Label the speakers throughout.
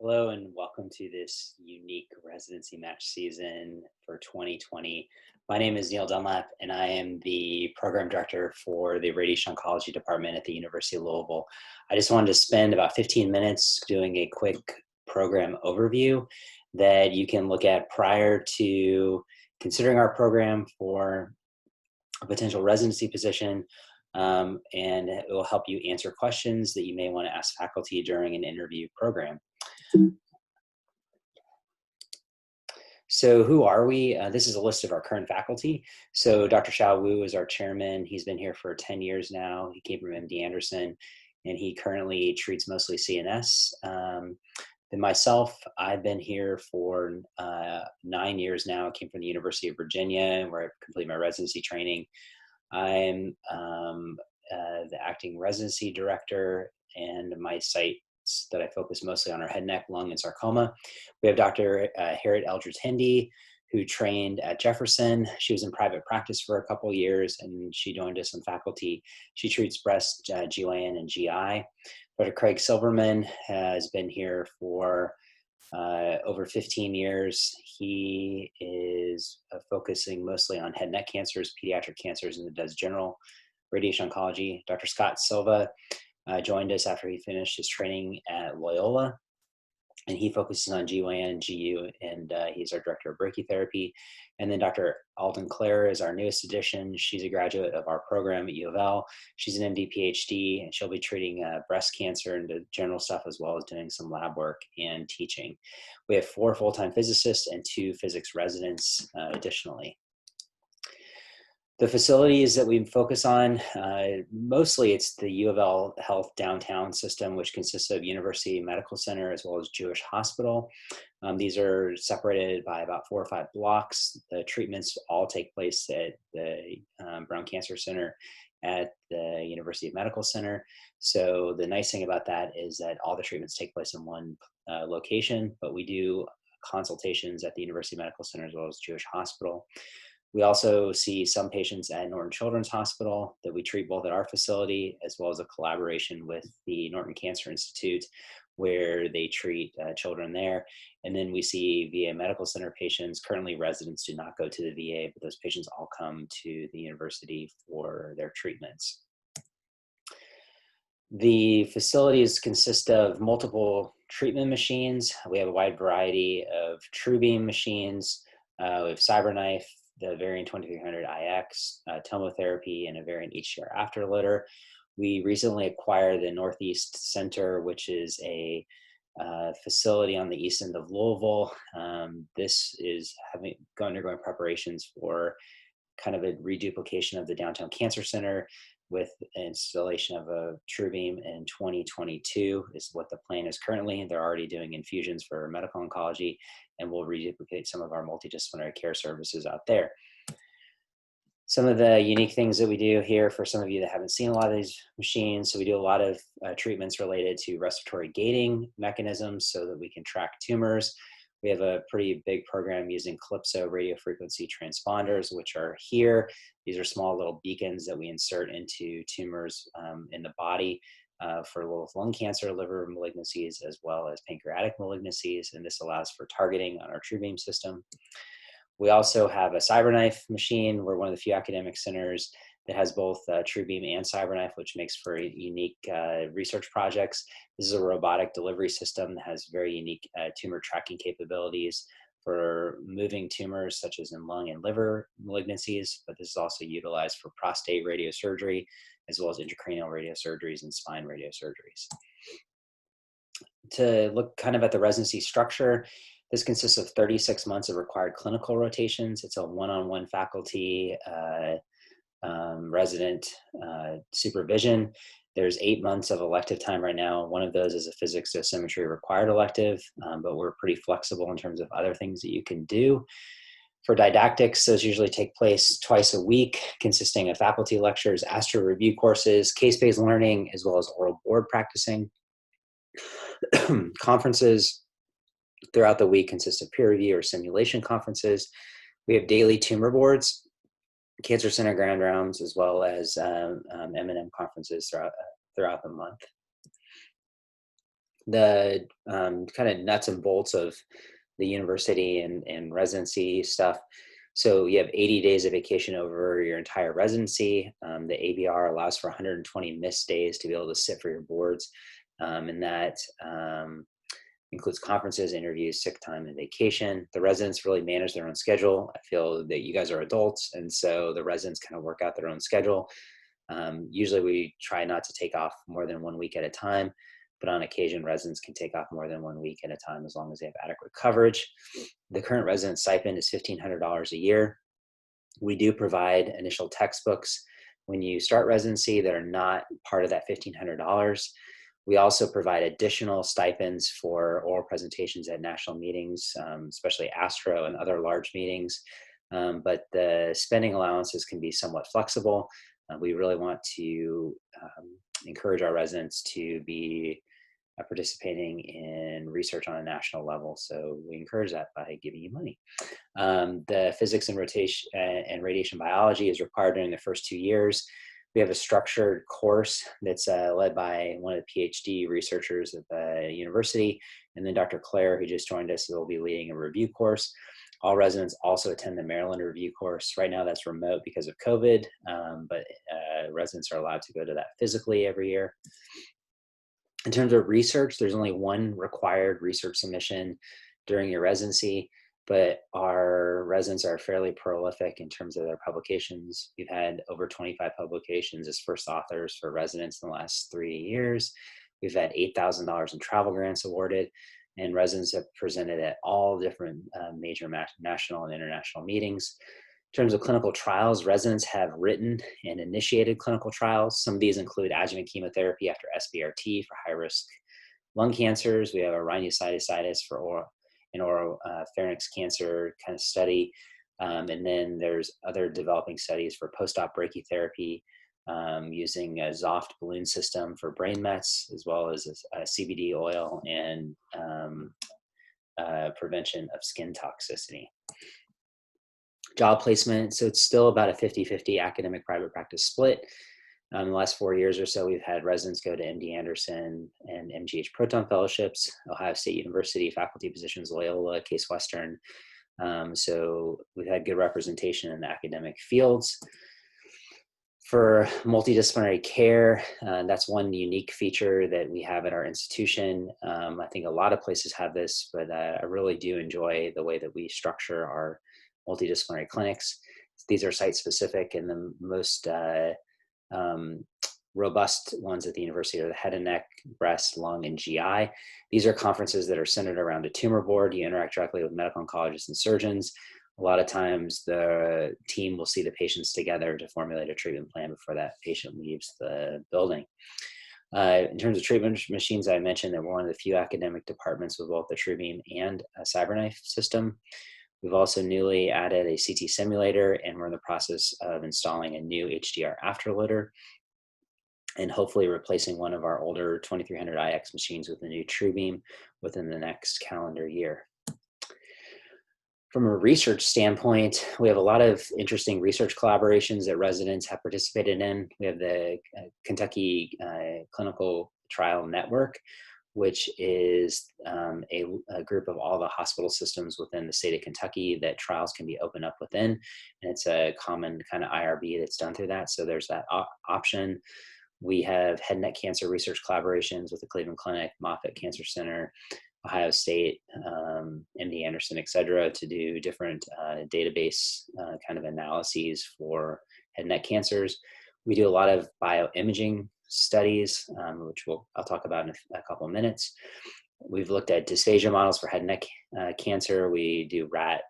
Speaker 1: Hello and welcome to this unique residency match season for 2020. My name is Neil Dunlap and I am the program director for the radiation oncology department at the University of Louisville. I just wanted to spend about 15 minutes doing a quick program overview that you can look at prior to considering our program for a potential residency position, and it will help you answer questions that you may want to ask faculty during an interview program. So who are we? This is a list of our current faculty. So Dr. Xiao Wu is our chairman. He's been here for 10 years now. He came from MD Anderson, and he currently treats mostly CNS. Then myself, I've been here for 9 years now. I came from the University of Virginia, where I completed my residency training. I'm the acting residency director, and my site that I focus mostly on are head, neck, lung, and sarcoma. We have Dr. Harriet Eldridge Hindi, who trained at Jefferson. She was in private practice for a couple years, and she joined us on faculty. She treats breast, GYN, and GI. Dr. Craig Silverman has been here for over 15 years. He is focusing mostly on head, neck cancers, pediatric cancers, and does general radiation oncology. Dr. Scott Silva joined us after he finished his training at Loyola, and he focuses on GYN, GU, and he's our director of brachytherapy. And then Dr. Alden Clare is our newest addition. She's a graduate of our program at U of L. She's an MD PhD, and she'll be treating breast cancer and the general stuff, as well as doing some lab work and teaching. We have 4 full-time physicists and 2 physics residents additionally. The facilities that we focus on, mostly it's the U of L Health downtown system, which consists of University Medical Center as well as Jewish Hospital. These are separated by about 4 or 5 blocks. The treatments all take place at the Brown Cancer Center at the University Medical Center. So the nice thing about that is that all the treatments take place in one location, but we do consultations at the University Medical Center as well as Jewish Hospital. We also see some patients at Norton Children's Hospital that we treat both at our facility as well as a collaboration with the Norton Cancer Institute, where they treat children there. And then we see VA Medical Center patients. Currently, residents do not go to the VA, but those patients all come to the university for their treatments. The facilities consist of multiple treatment machines. We have a wide variety of TrueBeam machines. We have CyberKnife, the Varian 2300 IX, tomotherapy, and a Varian HCR afterlitter. We recently acquired the Northeast Center, which is a facility on the east end of Louisville. This is undergoing preparations for kind of a reduplication of the downtown cancer center, with installation of a TrueBeam in 2022 is what the plan is currently. They're already doing infusions for medical oncology, and we'll reduplicate some of our multidisciplinary care services out there. Some of the unique things that we do here, for some of you that haven't seen a lot of these machines, so we do a lot of treatments related to respiratory gating mechanisms so that we can track tumors. We have a pretty big program using Calypso radio frequency transponders, which are here. These are small little beacons that we insert into tumors in the body for lung cancer, liver malignancies, as well as pancreatic malignancies. And this allows for targeting on our TrueBeam system. We also have a CyberKnife machine. We're one of the few academic centers that has both TrueBeam and CyberKnife, which makes for unique research projects. This is a robotic delivery system that has very unique tumor tracking capabilities for moving tumors such as in lung and liver malignancies, but this is also utilized for prostate radiosurgery, as well as intracranial radiosurgeries and spine radiosurgeries. To look kind of at the residency structure, this consists of 36 months of required clinical rotations. It's a one-on-one faculty resident supervision. There's 8 months of elective time right now. One of those is a physics dosimetry required elective, but we're pretty flexible in terms of other things that you can do. For didactics, those usually take place twice a week, consisting of faculty lectures, astro review courses, case-based learning, as well as oral board practicing. Conferences throughout the week consist of peer review or simulation conferences. We have daily tumor boards, Cancer Center Grand Rounds, as well as M&M conferences throughout the month. the kind of nuts and bolts of the university and residency stuff. So you have 80 days of vacation over your entire residency. The ABR allows for 120 missed days to be able to sit for your boards. And that includes conferences, interviews, sick time, and vacation. The residents really manage their own schedule. I feel that you guys are adults, and so the residents kind of work out their own schedule. Usually we try not to take off more than 1 week at a time, but on occasion residents can take off more than 1 week at a time as long as they have adequate coverage. The current resident stipend is $1,500 a year. We do provide initial textbooks when you start residency that are not part of that $1,500. We also provide additional stipends for oral presentations at national meetings, especially ASTRO and other large meetings. But the spending allowances can be somewhat flexible. We really want to encourage our residents to be participating in research on a national level. So we encourage that by giving you money. The physics and radiation biology is required during the first 2 years. We have a structured course that's led by one of the PhD researchers at the university, and then Dr. Claire, who just joined us, will be leading a review course. All residents also attend the Maryland review course. Right now that's remote because of COVID, but residents are allowed to go to that physically every year. In terms of research, there's only one required research submission during your residency, but our residents are fairly prolific in terms of their publications. We've had over 25 publications as first authors for residents in the last 3 years. We've had $8,000 in travel grants awarded, and residents have presented at all different major national and international meetings. In terms of clinical trials, residents have written and initiated clinical trials. Some of these include adjuvant chemotherapy after SBRT for high-risk lung cancers. We have a rhinosinusitis for oropharynx cancer kind of study. And then there's other developing studies for post-op brachytherapy using a Zoft balloon system for brain mets, as well as a CBD oil and prevention of skin toxicity. Job placement, so it's still about a 50-50 academic private practice split. In the last 4 years or so, we've had residents go to MD Anderson and MGH Proton Fellowships, Ohio State University faculty positions, Loyola, Case Western. So we've had good representation in the academic fields. For multidisciplinary care, that's one unique feature that we have at our institution. I think a lot of places have this, but I really do enjoy the way that we structure our multidisciplinary clinics. These are site-specific, and the most robust ones at the university are the head and neck, breast, lung, and GI. These are conferences that are centered around a tumor board. You interact directly with medical oncologists and surgeons. A lot of times the team will see the patients together to formulate a treatment plan before that patient leaves the building. In terms of treatment machines, I mentioned that we're one of the few academic departments with both the TrueBeam and a CyberKnife system. We've also newly added a CT simulator, and we're in the process of installing a new HDR afterloader and hopefully replacing one of our older 2300iX machines with a new TrueBeam within the next calendar year. From a research standpoint, we have a lot of interesting research collaborations that residents have participated in. We have the Kentucky Clinical Trial Network, which is a group of all the hospital systems within the state of Kentucky that trials can be opened up within. And it's a common kind of IRB that's done through that. So there's that option. We have head and neck cancer research collaborations with the Cleveland Clinic, Moffitt Cancer Center, Ohio State, MD Anderson, et cetera, to do different database kind of analyses for head and neck cancers. We do a lot of bioimaging studies, which I'll talk about in a couple of minutes. We've looked at dysphagia models for head and neck cancer. We do rat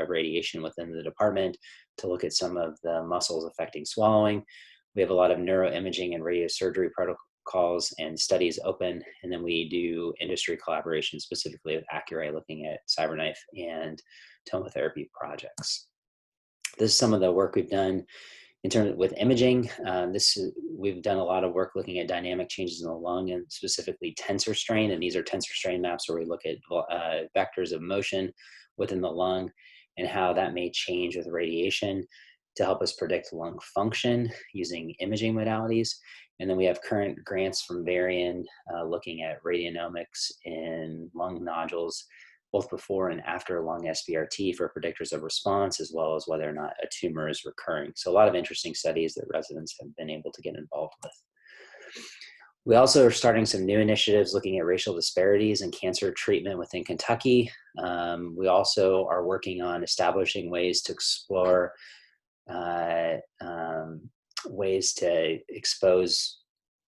Speaker 1: radiation within the department to look at some of the muscles affecting swallowing. We have a lot of neuroimaging and radiosurgery protocols and studies open, and then we do industry collaboration specifically with Accuray, looking at CyberKnife and tomotherapy projects. This is some of the work we've done in terms of with imaging. We've done a lot of work looking at dynamic changes in the lung and specifically tensor strain, and these are tensor strain maps where we look at vectors of motion within the lung and how that may change with radiation to help us predict lung function using imaging modalities. And then we have current grants from Varian looking at radionomics in lung nodules, both before and after lung SBRT for predictors of response, as well as whether or not a tumor is recurring. So a lot of interesting studies that residents have been able to get involved with. We also are starting some new initiatives looking at racial disparities in cancer treatment within Kentucky. We also are working on establishing ways to explore ways to expose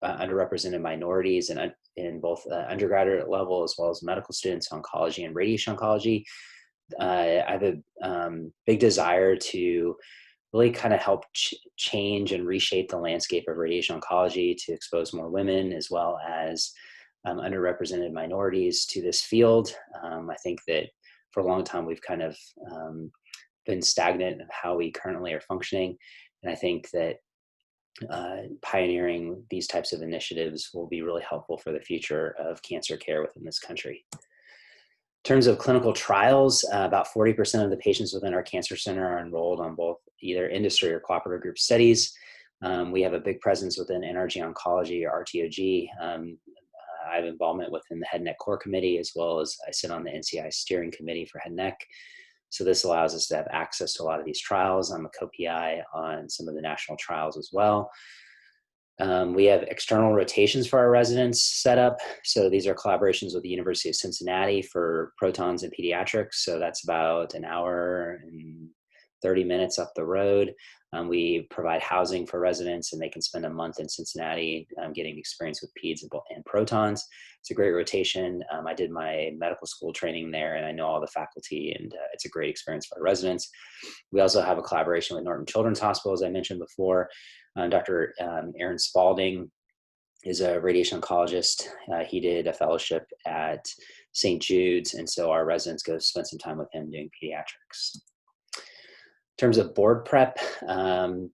Speaker 1: underrepresented minorities in both undergraduate level as well as medical students, oncology and radiation oncology. I have a big desire to really kind of help change and reshape the landscape of radiation oncology to expose more women as well as underrepresented minorities to this field. I think that for a long time we've kind of been stagnant of how we currently are functioning. And I think that pioneering these types of initiatives will be really helpful for the future of cancer care within this country. In terms of clinical trials, about 40% of the patients within our cancer center are enrolled on both either industry or cooperative group studies. We have a big presence within NRG Oncology or RTOG. I have involvement within the Head and Neck Core Committee, as well as I sit on the NCI Steering Committee for Head and Neck. So this allows us to have access to a lot of these trials. I'm a co-PI on some of the national trials as well. We have external rotations for our residents set up. So these are collaborations with the University of Cincinnati for protons and pediatrics. So that's about an hour and 30 minutes up the road. We provide housing for residents and they can spend a month in Cincinnati getting experience with peds and protons. It's a great rotation. I did my medical school training there and I know all the faculty and it's a great experience for our residents. We also have a collaboration with Norton Children's Hospital, as I mentioned before. Dr. Aaron Spalding is a radiation oncologist. He did a fellowship at St. Jude's, and so our residents go spend some time with him doing pediatrics. In terms of board prep,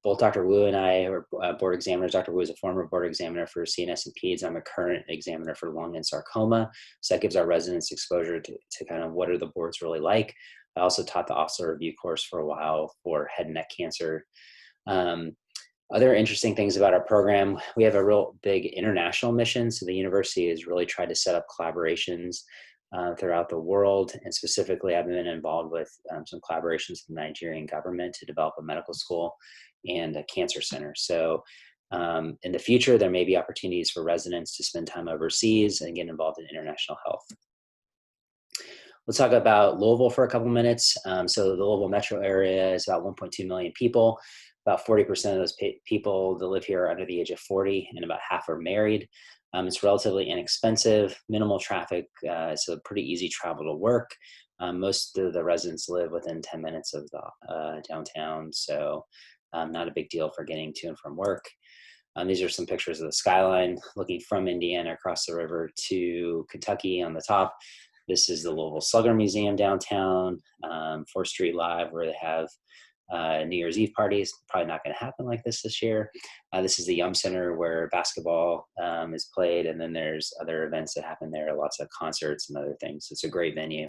Speaker 1: both Dr. Wu and I are board examiners. Dr. Wu is a former board examiner for CNS and PEDS. I'm a current examiner for lung and sarcoma. So that gives our residents exposure to kind of what are the boards really like. I also taught the officer review course for a while for head and neck cancer. Other interesting things about our program, we have a real big international mission. So the university has really tried to set up collaborations throughout the world. And specifically, I've been involved with some collaborations with the Nigerian government to develop a medical school and a cancer center. So in the future, there may be opportunities for residents to spend time overseas and get involved in international health. Let's talk about Louisville for a couple minutes. So the Louisville metro area is about 1.2 million people. About 40% of those people that live here are under the age of 40 and about half are married. It's relatively inexpensive, minimal traffic, so pretty easy travel to work. Most of the residents live within 10 minutes of the downtown, so not a big deal for getting to and from work. These are some pictures of the skyline looking from Indiana across the river to Kentucky on the top. This is the Louisville Slugger Museum downtown, 4th Street Live, where they have New Year's Eve parties. Probably not going to happen like this year. This is the Yum Center where basketball is played, and then there's other events that happen there, lots of concerts and other things. It's a great venue.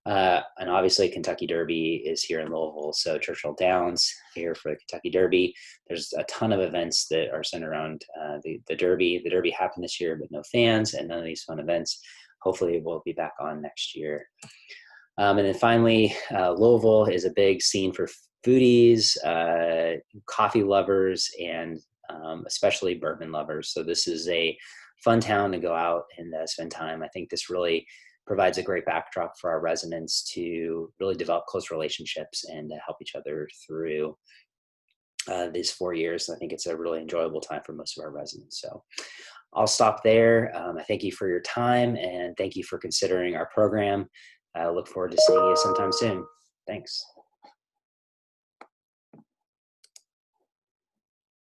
Speaker 1: And obviously Kentucky Derby is here in Louisville, so Churchill Downs here for the Kentucky Derby. There's a ton of events that are centered around the Derby. The Derby happened this year, but no fans and none of these fun events. Hopefully we'll be back on next year. And then finally, Louisville is a big scene for foodies, coffee lovers, and especially bourbon lovers. So this is a fun town to go out and spend time. I think this really provides a great backdrop for our residents to really develop close relationships and help each other through these 4 years. I think it's a really enjoyable time for most of our residents. So I'll stop there. I thank you for your time and thank you for considering our program. I look forward to seeing you sometime soon. Thanks.